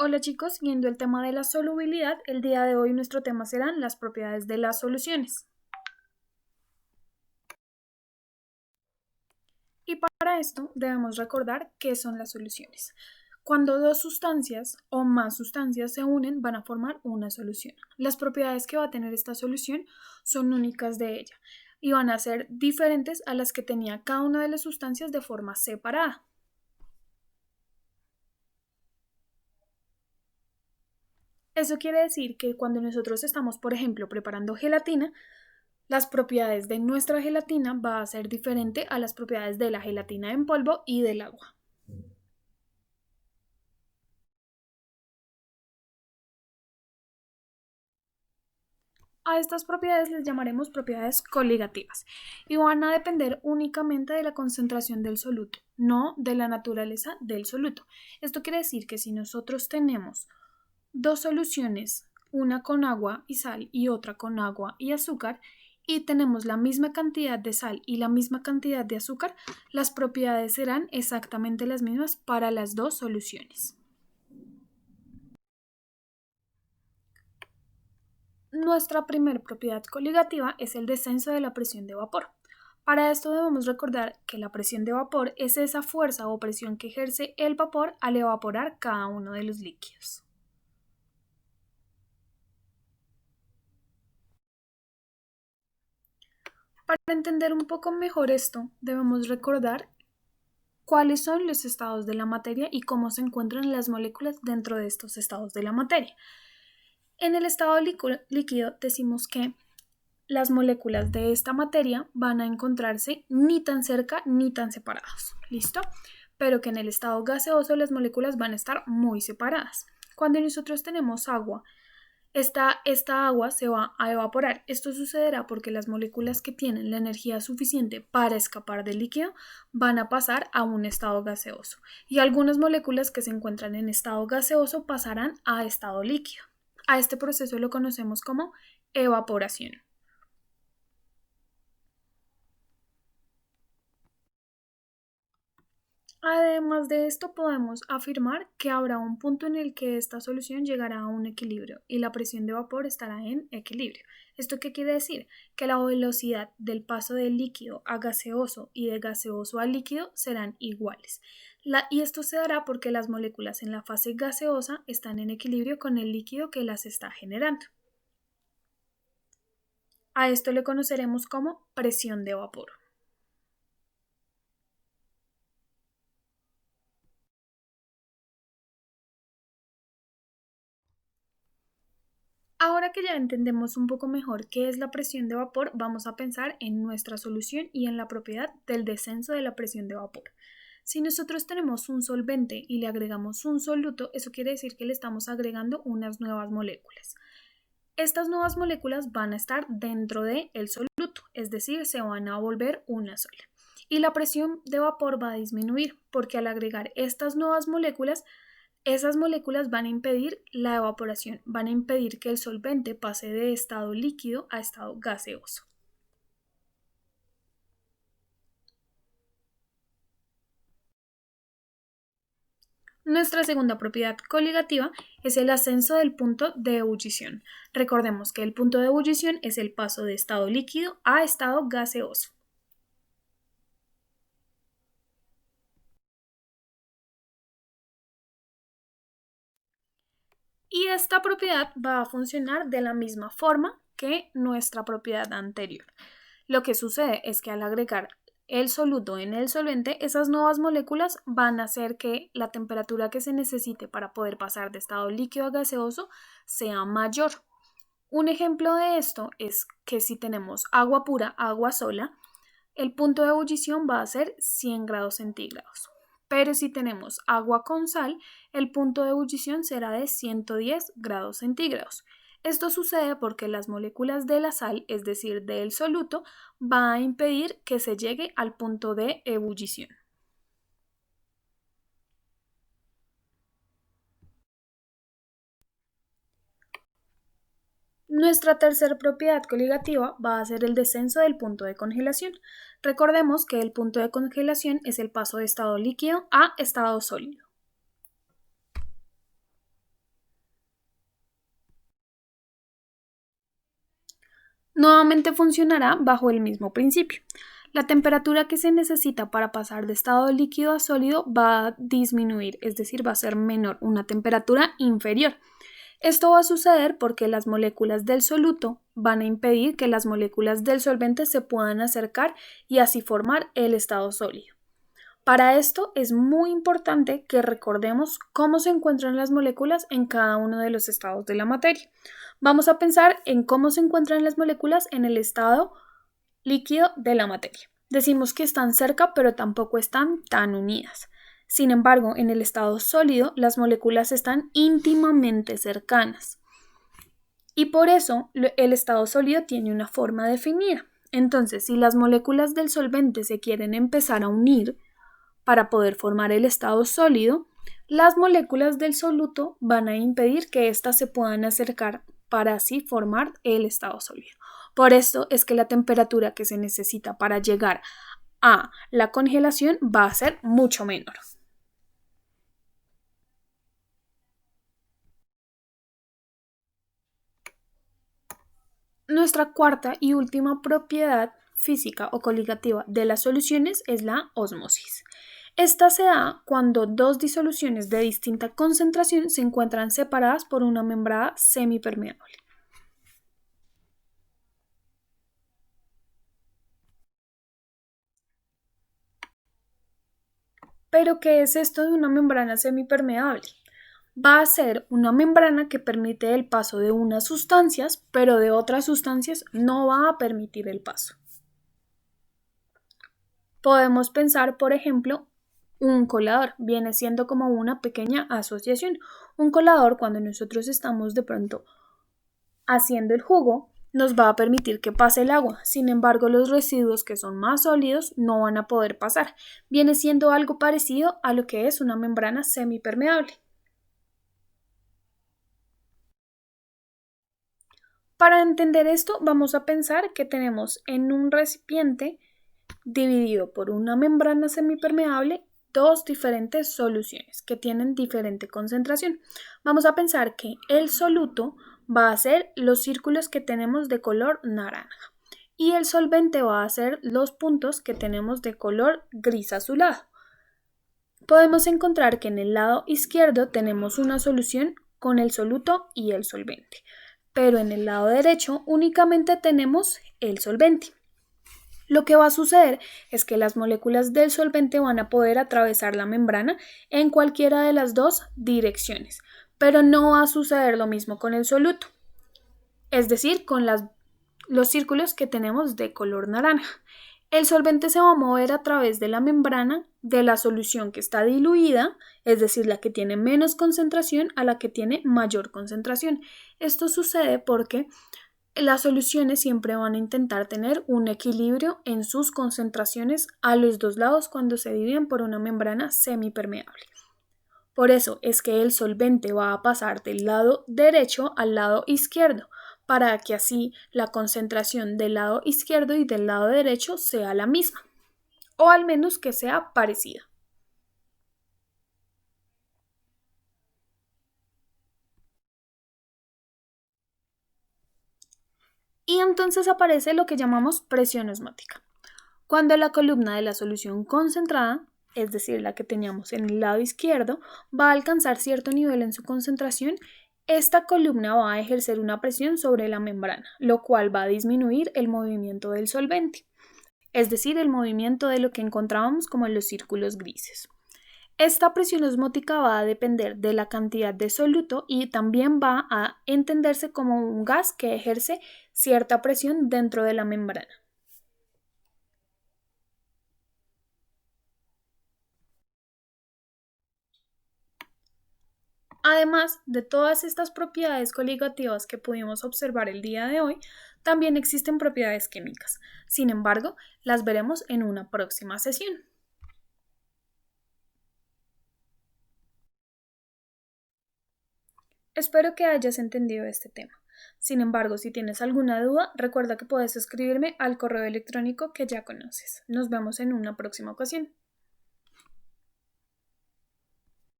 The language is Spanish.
Hola chicos, siguiendo el tema de la solubilidad, el día de hoy nuestro tema serán las propiedades de las soluciones. Y para esto debemos recordar qué son las soluciones. Cuando dos sustancias o más sustancias se unen, van a formar una solución. Las propiedades que va a tener esta solución son únicas de ella y van a ser diferentes a las que tenía cada una de las sustancias de forma separada. Eso quiere decir que cuando nosotros estamos, por ejemplo, preparando gelatina, las propiedades de nuestra gelatina va a ser diferente a las propiedades de la gelatina en polvo y del agua. A estas propiedades les llamaremos propiedades coligativas y van a depender únicamente de la concentración del soluto, no de la naturaleza del soluto. Esto quiere decir que si nosotros tenemos dos soluciones, una con agua y sal y otra con agua y azúcar, y tenemos la misma cantidad de sal y la misma cantidad de azúcar, las propiedades serán exactamente las mismas para las dos soluciones. Nuestra primera propiedad coligativa es el descenso de la presión de vapor. Para esto debemos recordar que la presión de vapor es esa fuerza o presión que ejerce el vapor al evaporar cada uno de los líquidos. Para entender un poco mejor esto, debemos recordar cuáles son los estados de la materia y cómo se encuentran las moléculas dentro de estos estados de la materia. En el estado líquido decimos que las moléculas de esta materia van a encontrarse ni tan cerca ni tan separadas, ¿listo? Pero que en el estado gaseoso las moléculas van a estar muy separadas. Cuando nosotros tenemos agua, esta agua se va a evaporar. Esto sucederá porque las moléculas que tienen la energía suficiente para escapar del líquido van a pasar a un estado gaseoso y algunas moléculas que se encuentran en estado gaseoso pasarán a estado líquido. A este proceso lo conocemos como evaporación. Además de esto, podemos afirmar que habrá un punto en el que esta solución llegará a un equilibrio y la presión de vapor estará en equilibrio. ¿Esto qué quiere decir? Que la velocidad del paso del líquido a gaseoso y de gaseoso a líquido serán iguales. Y esto se dará porque las moléculas en la fase gaseosa están en equilibrio con el líquido que las está generando. A esto le conoceremos como presión de vapor. Ahora que ya entendemos un poco mejor qué es la presión de vapor, vamos a pensar en nuestra solución y en la propiedad del descenso de la presión de vapor. Si nosotros tenemos un solvente y le agregamos un soluto, eso quiere decir que le estamos agregando unas nuevas moléculas. Estas nuevas moléculas van a estar dentro del soluto, es decir, se van a volver una sola. Y la presión de vapor va a disminuir porque al agregar estas nuevas moléculas, esas moléculas van a impedir la evaporación, van a impedir que el solvente pase de estado líquido a estado gaseoso. Nuestra segunda propiedad coligativa es el ascenso del punto de ebullición. Recordemos que el punto de ebullición es el paso de estado líquido a estado gaseoso. Y esta propiedad va a funcionar de la misma forma que nuestra propiedad anterior. Lo que sucede es que al agregar el soluto en el solvente, esas nuevas moléculas van a hacer que la temperatura que se necesite para poder pasar de estado líquido a gaseoso sea mayor. Un ejemplo de esto es que si tenemos agua pura, agua sola, el punto de ebullición va a ser 100 grados centígrados. Pero si tenemos agua con sal, el punto de ebullición será de 110 grados centígrados. Esto sucede porque las moléculas de la sal, es decir, del soluto, va a impedir que se llegue al punto de ebullición. Nuestra tercera propiedad coligativa va a ser el descenso del punto de congelación. Recordemos que el punto de congelación es el paso de estado líquido a estado sólido. Nuevamente funcionará bajo el mismo principio. La temperatura que se necesita para pasar de estado líquido a sólido va a disminuir, es decir, va a ser menor, una temperatura inferior. Esto va a suceder porque las moléculas del soluto van a impedir que las moléculas del solvente se puedan acercar y así formar el estado sólido. Para esto es muy importante que recordemos cómo se encuentran las moléculas en cada uno de los estados de la materia. Vamos a pensar en cómo se encuentran las moléculas en el estado líquido de la materia. Decimos que están cerca, pero tampoco están tan unidas. Sin embargo, en el estado sólido, las moléculas están íntimamente cercanas. Y por eso el estado sólido tiene una forma definida. Entonces, si las moléculas del solvente se quieren empezar a unir para poder formar el estado sólido, las moléculas del soluto van a impedir que éstas se puedan acercar para así formar el estado sólido. Por esto es que la temperatura que se necesita para llegar a la congelación va a ser mucho menor. Nuestra cuarta y última propiedad física o coligativa de las soluciones es la ósmosis. Esta se da cuando dos disoluciones de distinta concentración se encuentran separadas por una membrana semipermeable. ¿Pero qué es esto de una membrana semipermeable? Va a ser una membrana que permite el paso de unas sustancias, pero de otras sustancias no va a permitir el paso. Podemos pensar, por ejemplo, un colador. Viene siendo como una pequeña asociación. Un colador, cuando nosotros estamos de pronto haciendo el jugo, nos va a permitir que pase el agua. Sin embargo, los residuos que son más sólidos no van a poder pasar. Viene siendo algo parecido a lo que es una membrana semipermeable. Para entender esto, vamos a pensar que tenemos en un recipiente dividido por una membrana semipermeable dos diferentes soluciones que tienen diferente concentración. Vamos a pensar que el soluto va a ser los círculos que tenemos de color naranja y el solvente va a ser los puntos que tenemos de color gris azulado. Podemos encontrar que en el lado izquierdo tenemos una solución con el soluto y el solvente, pero en el lado derecho únicamente tenemos el solvente. Lo que va a suceder es que las moléculas del solvente van a poder atravesar la membrana en cualquiera de las dos direcciones, pero no va a suceder lo mismo con el soluto, es decir, con los círculos que tenemos de color naranja. El solvente se va a mover a través de la membrana de la solución que está diluida, es decir, la que tiene menos concentración a la que tiene mayor concentración. Esto sucede porque las soluciones siempre van a intentar tener un equilibrio en sus concentraciones a los dos lados cuando se dividen por una membrana semipermeable. Por eso es que el solvente va a pasar del lado derecho al lado izquierdo, para que así la concentración del lado izquierdo y del lado derecho sea la misma, o al menos que sea parecida. Y entonces aparece lo que llamamos presión osmótica. Cuando la columna de la solución concentrada, es decir, la que teníamos en el lado izquierdo, va a alcanzar cierto nivel en su concentración, esta columna va a ejercer una presión sobre la membrana, lo cual va a disminuir el movimiento del solvente, es decir, el movimiento de lo que encontrábamos como en los círculos grises. Esta presión osmótica va a depender de la cantidad de soluto y también va a entenderse como un gas que ejerce cierta presión dentro de la membrana. Además de todas estas propiedades coligativas que pudimos observar el día de hoy, también existen propiedades químicas. Sin embargo, las veremos en una próxima sesión. Espero que hayas entendido este tema. Sin embargo, si tienes alguna duda, recuerda que puedes escribirme al correo electrónico que ya conoces. Nos vemos en una próxima ocasión.